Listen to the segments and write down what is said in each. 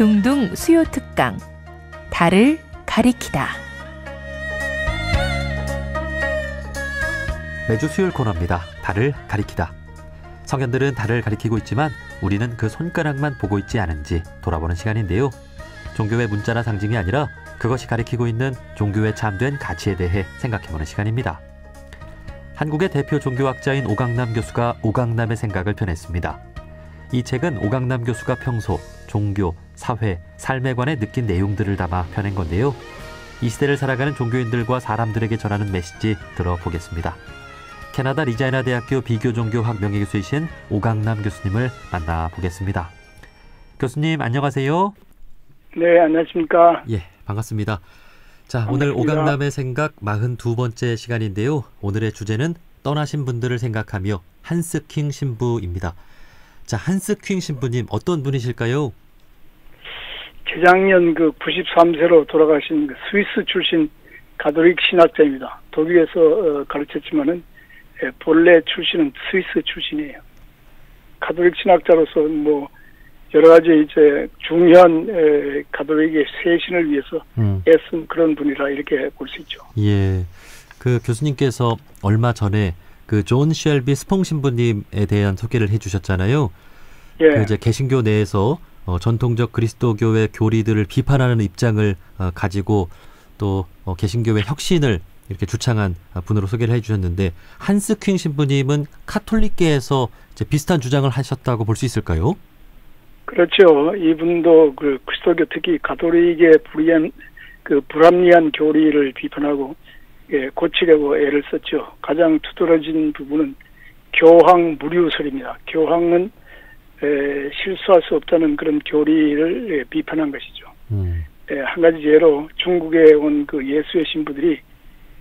둥둥 수요 특강 달을 가리키다. 매주 수요일 코너입니다. 달을 가리키다. 성현들은 달을 가리키고 있지만 우리는 그 손가락만 보고 있지 않은지 돌아보는 시간인데요. 종교의 문자나 상징이 아니라 그것이 가리키고 있는 종교의 참된 가치에 대해 생각해보는 시간입니다. 한국의 대표 종교학자인 오강남 교수가 오강남의 생각을 펴냈습니다. 이 책은 오강남 교수가 평소 종교, 사회, 삶에 관해 느낀 내용들을 담아 펴낸 건데요. 이 시대를 살아가는 종교인들과 사람들에게 전하는 메시지 들어보겠습니다. 캐나다 리자이나 대학교 비교종교학 명예교수이신 오강남 교수님을 만나보겠습니다. 교수님 안녕하세요. 네, 안녕하십니까. 예, 반갑습니다. 자, 반갑습니다. 오늘 오강남의 생각 42번째 시간인데요. 오늘의 주제는 떠나신 분들을 생각하며 한스킹 신부입니다. 자, 한스킹 신부님 어떤 분이실까요? 재작년 93세로 돌아가신 스위스 출신 가톨릭 신학자입니다. 독일에서 가르쳤지만은 본래 출신은 스위스 출신이에요. 가톨릭 신학자로서 여러 가지 이제 중요한 가톨릭의 쇄신을 위해서 애쓴 그런 분이라 이렇게 볼 수 있죠. 예, 그 교수님께서 얼마 전에 그 존 쉘비 스퐁 신부님에 대한 소개를 해주셨잖아요. 예. 그 이제 개신교 내에서 전통적 그리스도교의 교리들을 비판하는 입장을 가지고 또 개신교의 혁신을 이렇게 주창한 분으로 소개를 해주셨는데 한스킹 신부님은 카톨릭계에서 이제 비슷한 주장을 하셨다고 볼 수 있을까요? 그렇죠. 이분도 그 그리스도교 특히 가톨릭의 불합리한 교리를 비판하고 고치려고 애를 썼죠. 가장 두드러진 부분은 교황 무류설입니다. 교황은 실수할 수 없다는 그런 교리를 비판한 것이죠. 한 가지 예로 중국에 온 그 예수의 신부들이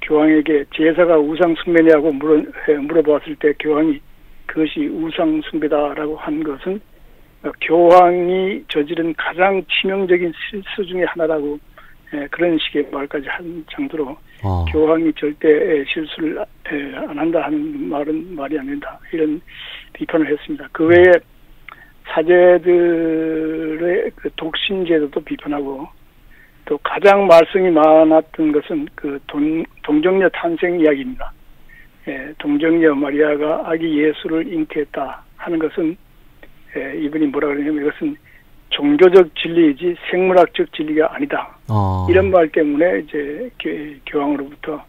교황에게 제사가 우상 숭배냐고 물어보았을 때 교황이 그것이 우상 숭배다라고 한 것은 교황이 저지른 가장 치명적인 실수 중에 하나라고 그런 식의 말까지 한 정도로 교황이 절대 실수를 안 한다 하는 말은 말이 안 된다 이런 비판을 했습니다. 그 외에 사제들의 그 독신제도도 비판하고 또 가장 말썽이 많았던 것은 그 동정녀 탄생 이야기입니다. 동정녀 마리아가 아기 예수를 잉태했다 하는 것은 이분이 뭐라 그러냐면 이것은 종교적 진리이지 생물학적 진리가 아니다. 이런 말 때문에 이제 교황으로부터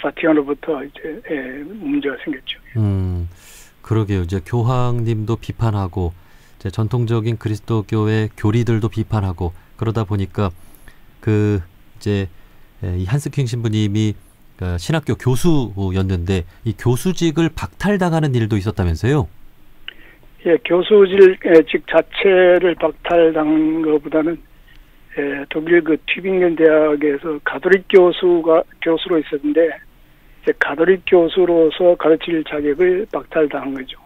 바티칸으로부터 이제 문제가 생겼죠. 그러게요. 이제 교황님도 비판하고 이제 전통적인 그리스도교의 교리들도 비판하고 그러다 보니까 그 이제 이 한스킹 신부님이 신학교 교수였는데 이 교수직을 박탈당하는 일도 있었다면서요? 예, 교수직 자체를 박탈당한 것보다는 독일 그 튜빙겐 대학에서 가톨릭 교수로 있었는데 이제 가톨릭 교수로서 가르칠 자격을 박탈당한 거죠.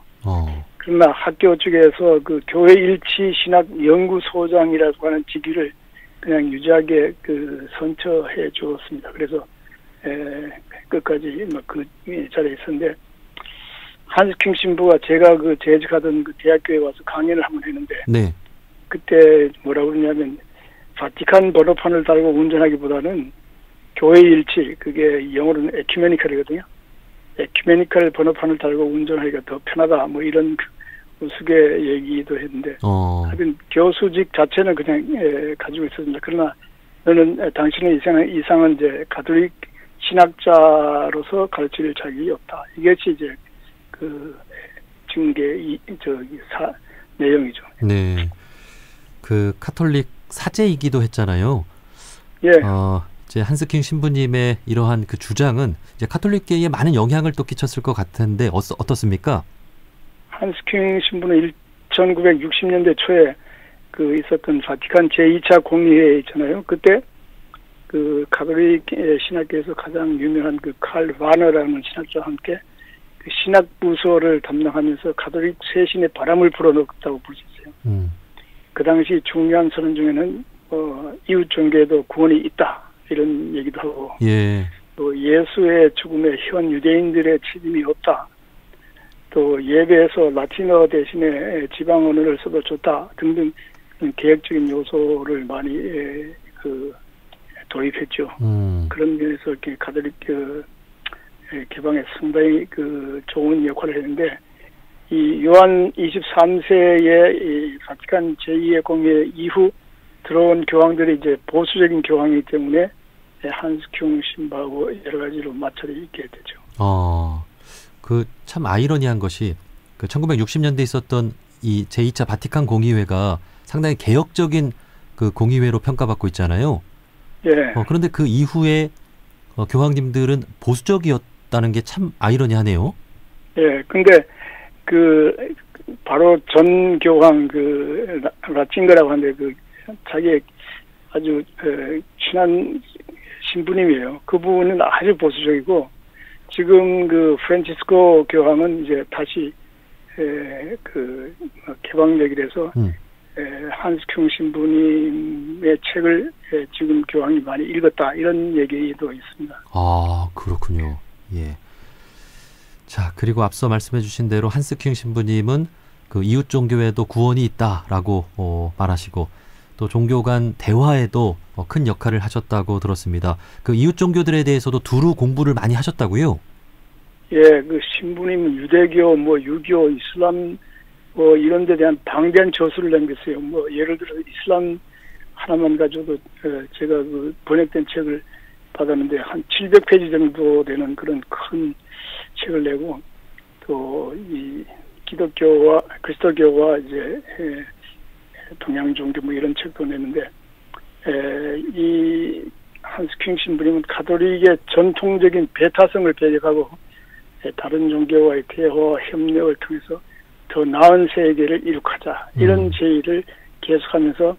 그러나 학교 측에서 그 교회 일치 신학 연구소장이라고 하는 직위를 그냥 유지하게 선처해 주었습니다. 그래서 끝까지 그 자리에 있었는데 한스킹 신부가 제가 재직하던 그 대학교에 와서 강연을 한번 했는데 네. 그때 뭐라고 그러냐면 바티칸 번호판을 달고 운전하기보다는 교회 일치 그게 영어로는 에큐메니컬이거든요. 에큐메니컬 번호판을 달고 운전하기가 더 편하다 이런 우스개 얘기도 했는데 하여튼 교수직 자체는 그냥 가지고 있었습니다. 그러나 너는 당신의 이상은 이제 가톨릭 신학자로서 가르칠 자격이 없다. 이것이 이제 그 징계 내용이죠. 네, 그 카톨릭 사제이기도 했잖아요. 예. 이제 한스킹 신부님의 이러한 그 주장은 이제 카톨릭계에 많은 영향을 또 끼쳤을 것 같은데 어떻습니까? 한스킹 신부는 1960년대 초에 있었던 바티칸 제2차 공의회 있잖아요. 그때 그 가톨릭 신학계에서 가장 유명한 칼 바너라는 신학자와 함께 그 신학 부서를 담당하면서 가톨릭 쇄신의 바람을 불어넣었다고 볼 수 있어요. 그 당시 중요한 선언 중에는 이웃 종교에도 구원이 있다 이런 얘기도 하고 또 예수의 죽음에 현 유대인들의 책임이 없다. 또 예배에서 라틴어 대신에 지방 언어를 써도 좋다 등등 개혁적인 요소를 많이 도입했죠. 그런 면에서 이렇게 가톨릭 개방에 상당히 좋은 역할을 했는데, 이 요한 23세의 이 바티칸 제2의 공회 이후 들어온 교황들이 이제 보수적인 교황이기 때문에 한스큐 신부하고 여러 가지로 마찰이 있게 되죠. 그 참 아이러니한 것이 1960년대에 있었던 이 제2차 바티칸 공의회가 상당히 개혁적인 그 공의회로 평가받고 있잖아요. 예. 그런데 그 이후에 교황님들은 보수적이었다는 게 참 아이러니하네요. 예. 근데 바로 전 교황 라칭거라고 하는데 자기의 아주 친한 신부님이에요. 그분은 아주 보수적이고, 지금 프란치스코 교황은 이제 다시 개방적이라서 한스큐 신부님의 책을 지금 교황이 많이 읽었다, 이런 얘기도 있습니다. 그렇군요. 예. 자, 그리고 앞서 말씀해 주신 대로 한스큐 신부님은 그 이웃 종교에도 구원이 있다라고 말하시고, 또 종교 간 대화에도 큰 역할을 하셨다고 들었습니다. 그 이웃 종교들에 대해서도 두루 공부를 많이 하셨다고요? 예, 신부님은 유대교, 유교, 이슬람, 이런 데 대한 방대한 저술을 남겼어요. 예를 들어 이슬람 하나만 가져도 제가 번역된 책을 받았는데 한 700페이지 정도 되는 그런 큰 책을 내고, 또 이 기독교와 그리스도교와 이제 동양 종교 이런 책도 냈는데, 이 한스큐 신부님은 가톨릭의 전통적인 배타성을 배격하고 다른 종교와의 대화와 협력을 통해서 더 나은 세계를 이룩하자, 이런 제의를 계속하면서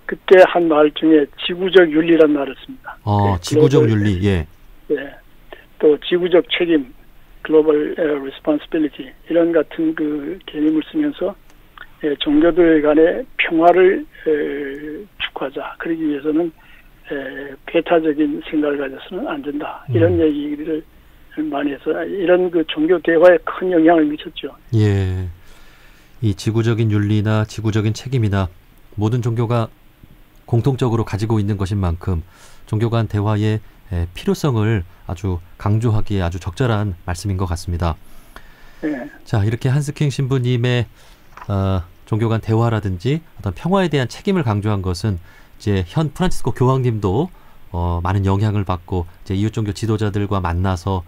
그때 한 말 중에 지구적 윤리라는 말을 씁니다. 지구적 윤리, 예. 예. 또 지구적 책임, 글로벌 리스폰시빌리티, 이런 같은 개념을 쓰면서 종교들 간의 평화를 축하하자. 그러기 위해서는 배타적인 생각을 가져서는 안 된다, 이런 얘기를 많이 해서 이런 종교 대화에 큰 영향을 미쳤죠. 예. 이 지구적인 윤리나 지구적인 책임이나 모든 종교가 공통적으로 가지고 있는 것인 만큼 종교 간 대화의 필요성을 아주 강조하기에 아주 적절한 말씀인 것 같습니다. 네. 자, 이렇게 한스큐 신부님의 종교 간 대화라든지 어떤 평화에 대한 책임을 강조한 것은 이제 현 프란치스코 교황님도 많은 영향을 받고 이제 이웃 종교 지도자들과 만나서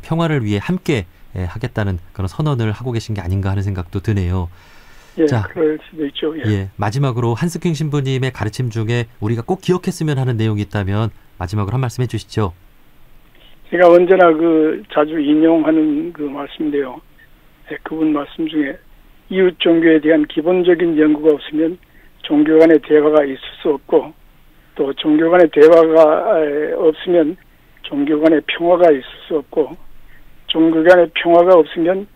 평화를 위해 함께 하겠다는 그런 선언을 하고 계신 게 아닌가 하는 생각도 드네요. 예, 자, 그럴 수도 있죠. 예. 마지막으로 한스큐 신부님의 가르침 중에 우리가 꼭 기억했으면 하는 내용이 있다면 마지막으로 한 말씀 해주시죠. 제가 언제나 자주 인용하는 말씀인데요. 그분 말씀 중에 이웃 종교에 대한 기본적인 연구가 없으면 종교 간의 대화가 있을 수 없고, 또 종교 간의 대화가 없으면 종교 간의 평화가 있을 수 없고, 종교 간의 평화가 없으면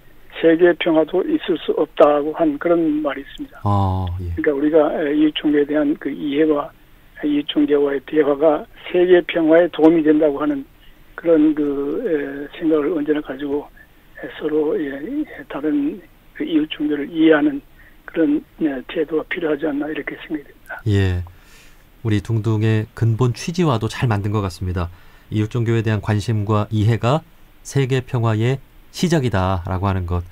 세계 평화도 있을 수 없다고 한 그런 말이 있습니다. 예. 그러니까 우리가 이웃 종교에 대한 이해와 이웃 종교와의 대화가 세계 평화에 도움이 된다고 하는 그런 생각을 언제나 가지고 서로 다른 이웃 종교를 이해하는 그런 태도가 필요하지 않나, 이렇게 생각이 됩니다. 예. 우리 둥둥의 근본 취지와도 잘 만든 것 같습니다. 이웃 종교에 대한 관심과 이해가 세계 평화의 시작이다라고 하는 것.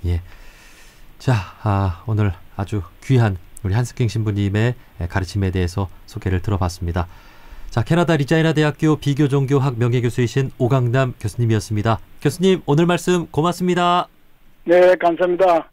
예. 자, 오늘 아주 귀한 우리 한스큐 신부님의 가르침에 대해서 소개를 들어봤습니다. 자, 캐나다 리자이나 대학교 비교종교학 명예교수이신 오강남 교수님이었습니다. 교수님, 오늘 말씀 고맙습니다. 네, 감사합니다.